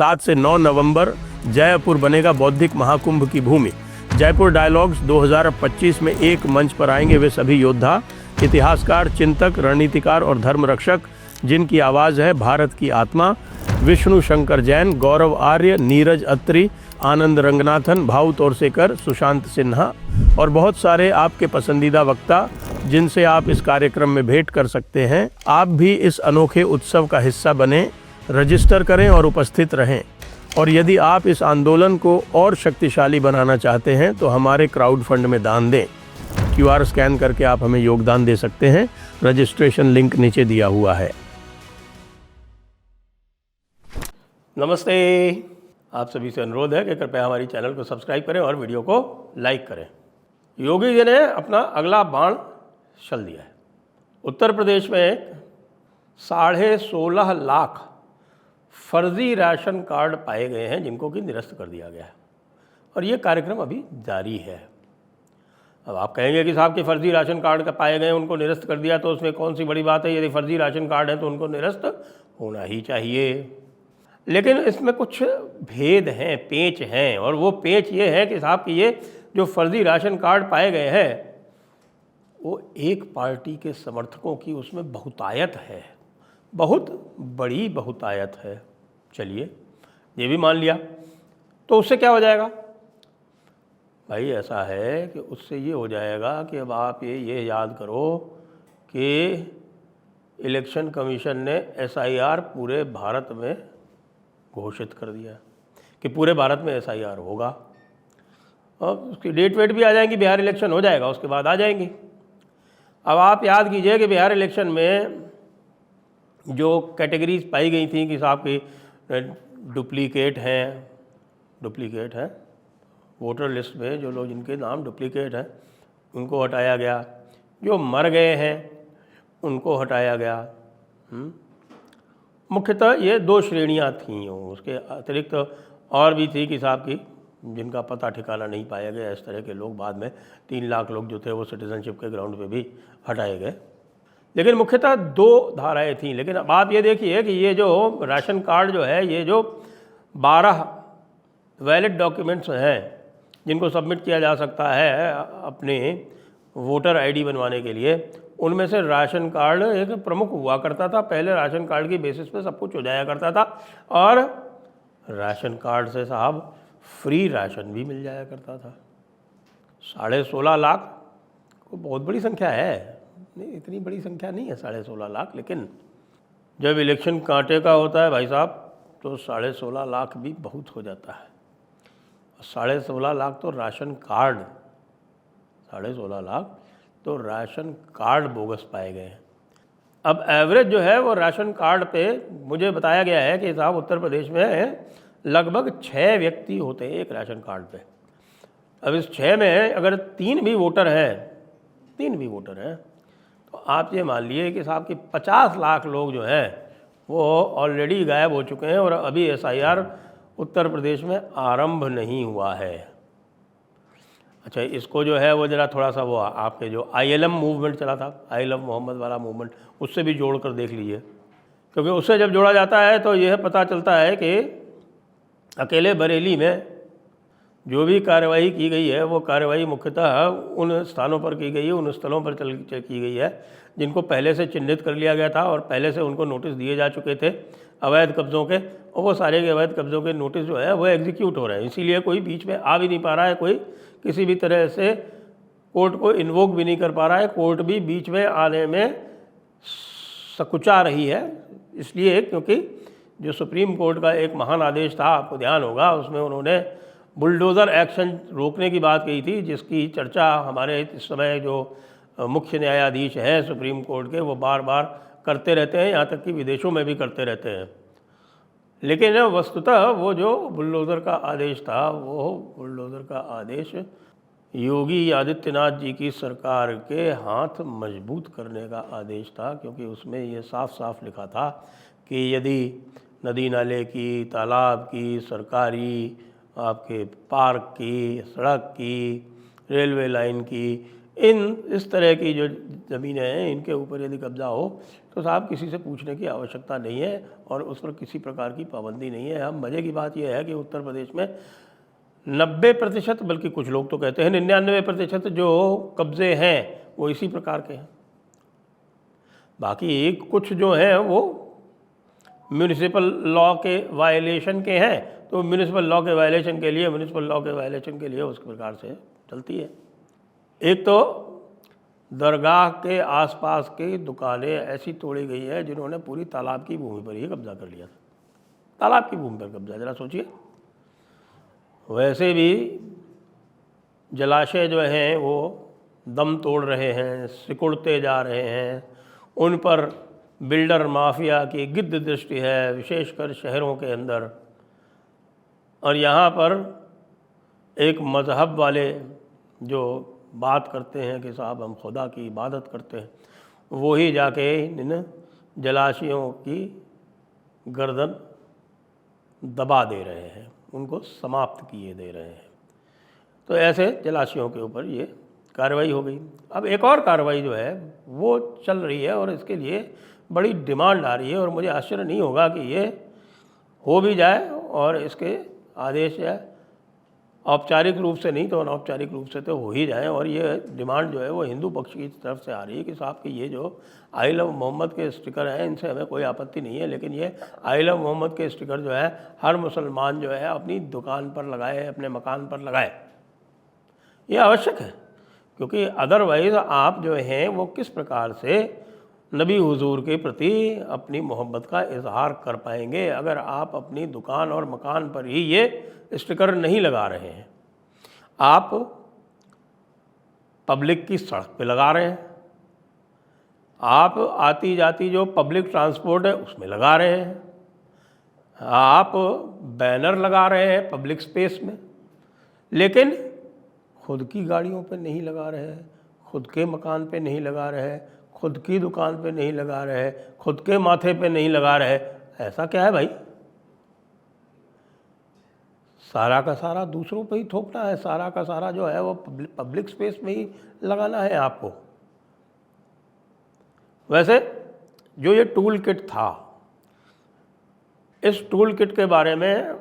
7 से 9 नवंबर जयपुर बनेगा बौद्धिक महाकुंभ की भूमि। जयपुर डायलॉग्स 2025 में एक मंच पर आएंगे वे सभी योद्धा, इतिहासकार, चिंतक, रणनीतिकार और धर्म रक्षक जिनकी आवाज़ है भारत की आत्मा। विष्णु शंकर जैन, गौरव आर्य, नीरज अत्री, आनंद रंगनाथन, भाऊ तोरसेकर, सुशांत सिन्हा और बहुत सारे आपके पसंदीदा वक्ता जिनसे आप इस कार्यक्रम में भेंट कर सकते हैं। आप भी इस अनोखे उत्सव का हिस्सा बने, रजिस्टर करें और उपस्थित रहें। और यदि आप इस आंदोलन को और शक्तिशाली बनाना चाहते हैं तो हमारे क्राउड फंड में दान दें। QR स्कैन करके आप हमें योगदान दे सकते हैं। रजिस्ट्रेशन लिंक नीचे दिया हुआ है। नमस्ते, आप सभी से अनुरोध है कि कृपया हमारी चैनल को सब्सक्राइब करें और वीडियो को लाइक करें। योगी जी ने अपना अगला बाण चल दिया है। उत्तर प्रदेश में 16.5 लाख फर्जी राशन कार्ड पाए गए हैं जिनको कि निरस्त कर दिया गया है और ये कार्यक्रम अभी जारी है। अब आप कहेंगे कि साहब के फर्जी राशन कार्ड का पाए गए उनको निरस्त कर दिया तो उसमें कौन सी बड़ी बात है, यदि फर्जी राशन कार्ड है तो उनको निरस्त होना ही चाहिए। लेकिन इसमें कुछ भेद हैं, पेच हैं, और वो पेच ये है कि साहब कि ये जो फर्जी राशन कार्ड पाए गए हैं वो एक पार्टी के समर्थकों की उसमें बहुतायत है, बहुत बड़ी बहुतायत है। चलिए ये भी मान लिया तो उससे क्या हो जाएगा भाई? ऐसा है कि उससे ये हो जाएगा कि अब आप ये याद करो कि इलेक्शन कमीशन ने SIR पूरे भारत में घोषित कर दिया कि पूरे भारत में SIR होगा और उसकी डेट वेट भी आ जाएंगी। बिहार इलेक्शन हो जाएगा उसके बाद आ जाएंगी। अब आप याद कीजिए कि बिहार इलेक्शन में जो कैटेगरीज पाई गई थी कि साहब की डुप्लीकेट हैं वोटर लिस्ट में, जो लोग जिनके नाम डुप्लीकेट हैं उनको हटाया गया, जो मर गए हैं उनको हटाया गया। मुख्यतः ये 2 श्रेणियां थीं। उसके अतिरिक्त और भी थी कि साहब की जिनका पता ठिकाना नहीं पाया गया, इस तरह के लोग बाद में 3 लाख लोग जो थे वो सिटीजनशिप के ग्राउंड पे भी हटाए गए। लेकिन मुख्यतः 2 धाराएं थीं। लेकिन अब आप ये देखिए कि ये जो राशन कार्ड जो है, ये जो 12 वैलिड डॉक्यूमेंट्स हैं जिनको सबमिट किया जा सकता है अपने वोटर ID बनवाने के लिए, उनमें से राशन कार्ड एक प्रमुख हुआ करता था। पहले राशन कार्ड की बेसिस पे सब कुछ हो जाया करता था और राशन कार्ड से साहब फ्री राशन भी मिल जाया करता था। 16.5 लाख को बहुत बड़ी संख्या है, नहीं इतनी बड़ी संख्या नहीं है 16.5 लाख, लेकिन जब इलेक्शन कांटे का होता है भाई साहब तो 16.5 लाख भी बहुत हो जाता है। 16.5 लाख तो राशन कार्ड, 16.5 लाख तो राशन कार्ड बोगस पाए गए हैं। अब एवरेज जो है वो राशन कार्ड पे मुझे बताया गया है कि साहब उत्तर प्रदेश में लगभग 6 व्यक्ति होते हैं एक राशन कार्ड पे। अब इस 6 में अगर 3 भी वोटर हैं तो आप ये मान लिए कि साहब कि 50 लाख लोग जो हैं वो ऑलरेडी गायब हो चुके हैं और अभी SIR उत्तर प्रदेश में आरंभ नहीं हुआ है। अच्छा, इसको जो है वो ज़रा थोड़ा सा वो आपके जो ILM मूवमेंट चला था, ILM मोहम्मद वाला मूवमेंट, उससे भी जोड़ कर देख लीजिए, क्योंकि उससे जब जोड़ा जाता है तो यह पता चलता है कि अकेले बरेली में जो भी कार्रवाई की गई है वो कार्रवाई मुख्यतः उन स्थानों पर की गई है, उन स्थलों पर की गई है जिनको पहले से चिन्हित कर लिया गया था और पहले से उनको नोटिस दिए जा चुके थे अवैध कब्ज़ों के, और वो सारे के अवैध कब्ज़ों के नोटिस जो है वो एग्जीक्यूट हो रहे हैं। इसीलिए कोई बीच में आ भी नहीं पा रहा है, कोई किसी भी तरह से कोर्ट को इन्वोक भी नहीं कर पा रहा है, कोर्ट भी बीच में आने में सकुचा रही है। इसलिए क्योंकि जो सुप्रीम कोर्ट का एक महान आदेश था, आपको ध्यान होगा, उसमें उन्होंने बुलडोज़र एक्शन रोकने की बात कही थी, जिसकी चर्चा हमारे इस समय जो मुख्य न्यायाधीश हैं सुप्रीम कोर्ट के वो बार बार करते रहते हैं, यहाँ तक कि विदेशों में भी करते रहते हैं। लेकिन वस्तुतः वो जो बुलडोज़र का आदेश था, वो बुलडोज़र का आदेश योगी आदित्यनाथ जी की सरकार के हाथ मजबूत करने का आदेश था, क्योंकि उसमें ये साफ साफ लिखा था कि यदि नदी नाले की, तालाब की, सरकारी आपके पार्क की, सड़क की, रेलवे लाइन की, इस तरह की जो ज़मीनें हैं इनके ऊपर यदि कब्ज़ा हो तो साहब किसी से पूछने की आवश्यकता नहीं है और उस पर किसी प्रकार की पाबंदी नहीं है। हम मज़े की बात यह है कि उत्तर प्रदेश में 90%, बल्कि कुछ लोग तो कहते हैं 99% जो कब्ज़े हैं वो इसी प्रकार के हैं। बाकी कुछ जो हैं वो म्यूनिसिपल लॉ के वायलेशन के हैं, तो म्यूनिसिपल लॉ के वायलेशन के लिए उस प्रकार से चलती है। एक तो दरगाह के आसपास की दुकानें ऐसी तोड़ी गई है जिन्होंने पूरी तालाब की भूमि पर ही कब्जा कर लिया था। तालाब की भूमि पर कब्जा, ज़रा सोचिए। वैसे भी जलाशय जो हैं वो दम तोड़ रहे हैं, सिकुड़ते जा रहे हैं, उन पर बिल्डर माफिया की गिद्ध दृष्टि है, विशेषकर शहरों के अंदर। और यहाँ पर एक मज़हब वाले जो बात करते हैं कि साहब हम खुदा की इबादत करते हैं, वही जाके इन जलाशयों की गर्दन दबा दे रहे हैं, उनको समाप्त किए दे रहे हैं। तो ऐसे जलाशयों के ऊपर ये कार्रवाई हो गई। अब एक और कार्रवाई जो है वो चल रही है और इसके लिए बड़ी डिमांड आ रही है, और मुझे आश्चर्य नहीं होगा कि ये हो भी जाए और इसके आदेश या औपचारिक रूप से नहीं तो अनौपचारिक रूप से तो हो ही जाए। और ये डिमांड जो है वो हिंदू पक्ष की तरफ से आ रही है कि साहब कि ये जो आई लव मोहम्मद के स्टिकर हैं इनसे हमें कोई आपत्ति नहीं है, लेकिन ये आई लव मोहम्मद के स्टिकर जो है हर मुसलमान जो है अपनी दुकान पर लगाए, अपने मकान पर लगाए। ये आवश्यक है, क्योंकि अदरवाइज़ आप जो हैं वो किस प्रकार से नबी हुजूर के प्रति अपनी मोहब्बत का इजहार कर पाएंगे अगर आप अपनी दुकान और मकान पर ही ये स्टिकर नहीं लगा रहे हैं। आप पब्लिक की सड़क पे लगा रहे हैं, आप आती जाती जो पब्लिक ट्रांसपोर्ट है उसमें लगा रहे हैं, आप बैनर लगा रहे हैं पब्लिक स्पेस में, लेकिन खुद की गाड़ियों पे नहीं लगा रहे हैं, खुद के मकान पे नहीं लगा रहे हैं, खुद की दुकान पे नहीं लगा रहे, खुद के माथे पे नहीं लगा रहे। ऐसा क्या है भाई? सारा का सारा दूसरों पे ही थोपना है, सारा का सारा जो है वो पब्लिक स्पेस में ही लगाना है आपको। वैसे जो ये टूल किट था, इस टूल किट के बारे में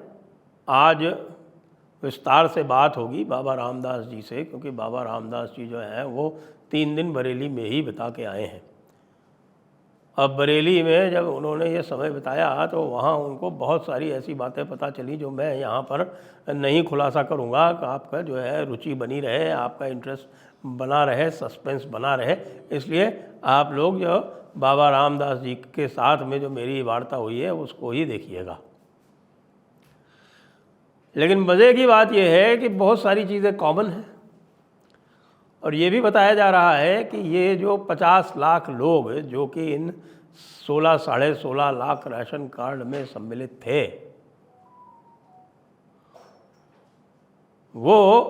आज विस्तार से बात होगी बाबा रामदास जी से, क्योंकि बाबा रामदास जी जो हैं वो 3 दिन बरेली में ही बिता के आए हैं। अब बरेली में जब उन्होंने ये समय बिताया तो वहाँ उनको बहुत सारी ऐसी बातें पता चली जो मैं यहाँ पर नहीं खुलासा करूँगा। आपका जो है रुचि बनी रहे, आपका इंटरेस्ट बना रहे, सस्पेंस बना रहे, इसलिए आप लोग जो बाबा रामदास जी के साथ में जो मेरी वार्ता हुई है उसको ही देखिएगा। लेकिन मज़े की बात यह है कि बहुत सारी चीज़ें कॉमन हैं, और ये भी बताया जा रहा है कि ये जो 50 लाख लोग जो कि इन 16 साढ़े 16 लाख राशन कार्ड में सम्मिलित थे, वो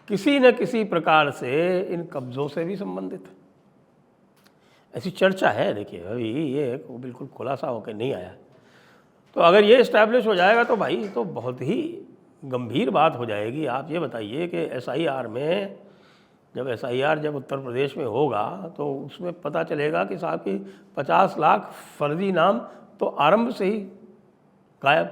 किसी न किसी प्रकार से इन कब्ज़ों से भी संबंधित है। ऐसी चर्चा है। देखिए अभी ये बिल्कुल खुलासा होकर नहीं आया, तो अगर ये इस्टेब्लिश हो जाएगा तो भाई तो बहुत ही गंभीर बात हो जाएगी। आप ये बताइए कि SIR में जब उत्तर प्रदेश में होगा तो उसमें पता चलेगा कि साहब की 50 लाख फर्जी नाम तो आरंभ से ही गायब।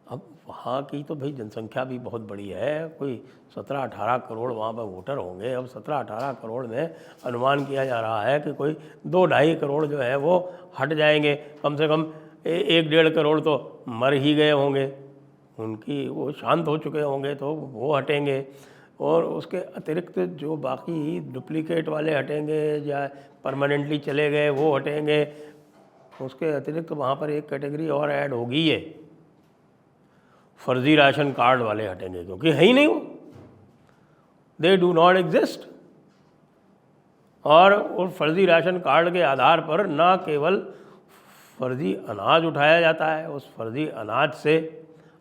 अब वहाँ की तो भाई जनसंख्या भी बहुत बड़ी है, कोई 17-18 करोड़ वहाँ पर वोटर होंगे। अब 17-18 करोड़ में अनुमान किया जा रहा है कि कोई 2-2.5 करोड़ जो है वो हट जाएंगे, कम से कम 1-1.5 करोड़ तो मर ही गए होंगे, उनकी वो शांत हो चुके होंगे तो वो हटेंगे, और उसके अतिरिक्त जो बाकी डुप्लीकेट वाले हटेंगे या परमानेंटली चले गए वो हटेंगे। उसके अतिरिक्त वहाँ पर एक कैटेगरी और ऐड होगी, ये फर्जी राशन कार्ड वाले हटेंगे, क्योंकि है ही नहीं वो, दे डू नॉट एग्जिस्ट। और उस फर्जी राशन कार्ड के आधार पर ना केवल फर्जी अनाज उठाया जाता है, उस फर्जी अनाज से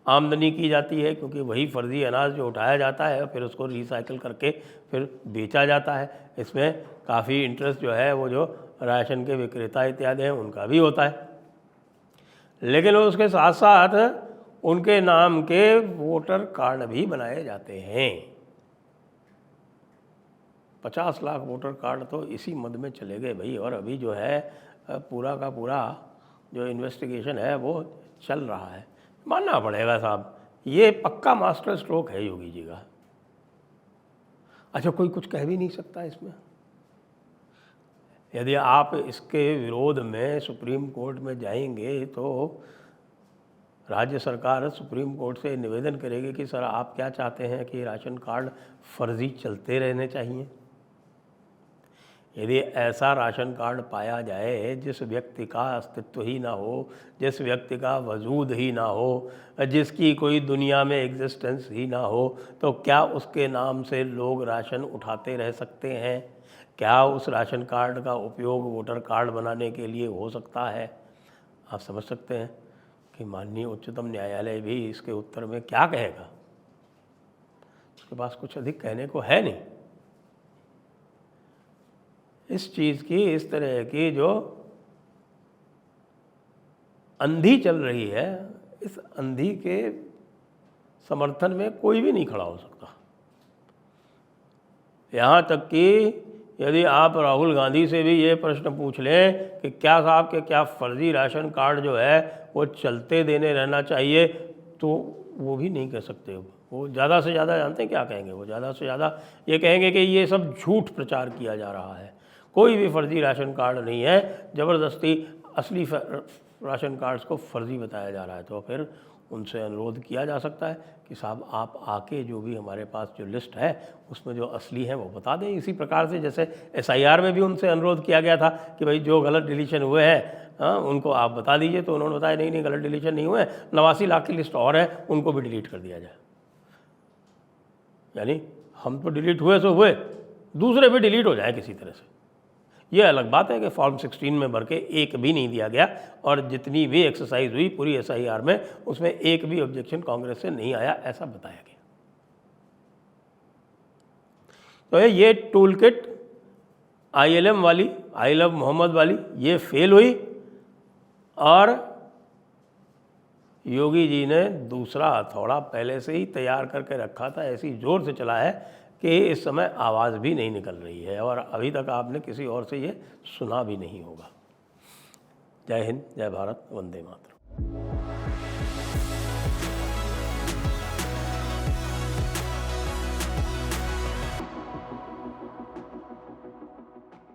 आमदनी की जाती है, क्योंकि वही फर्जी अनाज जो उठाया जाता है फिर उसको रिसाइकिल करके फिर बेचा जाता है। इसमें काफ़ी इंटरेस्ट जो है वो जो राशन के विक्रेता इत्यादि हैं उनका भी होता है, लेकिन उसके साथ साथ उनके नाम के वोटर कार्ड भी बनाए जाते हैं। 50 लाख वोटर कार्ड तो इसी मद में चले गए भाई। और अभी जो है पूरा का पूरा जो इन्वेस्टिगेशन है वो चल रहा है। मानना पड़ेगा साहब, ये पक्का मास्टर स्ट्रोक है योगी जी का। अच्छा, कोई कुछ कह भी नहीं सकता इसमें। यदि आप इसके विरोध में सुप्रीम कोर्ट में जाएंगे तो राज्य सरकार सुप्रीम कोर्ट से निवेदन करेगी कि सर आप क्या चाहते हैं कि राशन कार्ड फर्जी चलते रहने चाहिए। यदि ऐसा राशन कार्ड पाया जाए जिस व्यक्ति का अस्तित्व ही ना हो, जिस व्यक्ति का वजूद ही ना हो, जिसकी कोई दुनिया में एग्जिस्टेंस ही ना हो, तो क्या उसके नाम से लोग राशन उठाते रह सकते हैं? क्या उस राशन कार्ड का उपयोग वोटर कार्ड बनाने के लिए हो सकता है? आप समझ सकते हैं कि माननीय उच्चतम न्यायालय भी इसके उत्तर में क्या कहेगा। उसके पास कुछ अधिक कहने को है नहीं। इस चीज़ की, इस तरह की जो अंधी चल रही है, इस अंधी के समर्थन में कोई भी नहीं खड़ा हो सकता। यहाँ तक कि यदि आप राहुल गांधी से भी ये प्रश्न पूछ लें कि क्या साहब के क्या फर्जी राशन कार्ड जो है वो चलते देने रहना चाहिए, तो वो भी नहीं कह सकते। वो ज़्यादा से ज़्यादा जानते हैं क्या कहेंगे? वो ज़्यादा से ज़्यादा ये कहेंगे कि ये सब झूठ प्रचार किया जा रहा है, कोई भी फर्जी राशन कार्ड नहीं है, ज़बरदस्ती असली राशन कार्ड्स को फर्जी बताया जा रहा है। तो फिर उनसे अनुरोध किया जा सकता है कि साहब आप आके जो भी हमारे पास जो लिस्ट है उसमें जो असली है वो बता दें। इसी प्रकार से जैसे SIR में भी उनसे अनुरोध किया गया था कि भाई जो गलत डिलीशन हुए हैं उनको आप बता दीजिए, तो उन्होंने बताया नहीं गलत डिलीशन नहीं हुए, 89 लाख की लिस्ट और है, उनको भी डिलीट कर दिया जाए। यानी हम तो डिलीट हुए सो हुए, दूसरे भी डिलीट हो जाए किसी तरह से। ये अलग बात है कि फॉर्म 16 में भर के एक भी नहीं दिया गया, और जितनी भी एक्सरसाइज हुई पूरी SIR में उसमें एक भी ऑब्जेक्शन कांग्रेस से नहीं आया, ऐसा बताया गया। तो ये टूल किट ILM वाली, आई लव मोहम्मद वाली, ये फेल हुई, और योगी जी ने दूसरा हथौड़ा पहले से ही तैयार करके रखा था, ऐसी जोर से चला है कि इस समय आवाज़ भी नहीं निकल रही है, और अभी तक आपने किसी और से ये सुना भी नहीं होगा। जय हिंद, जय भारत, वंदे मातरम।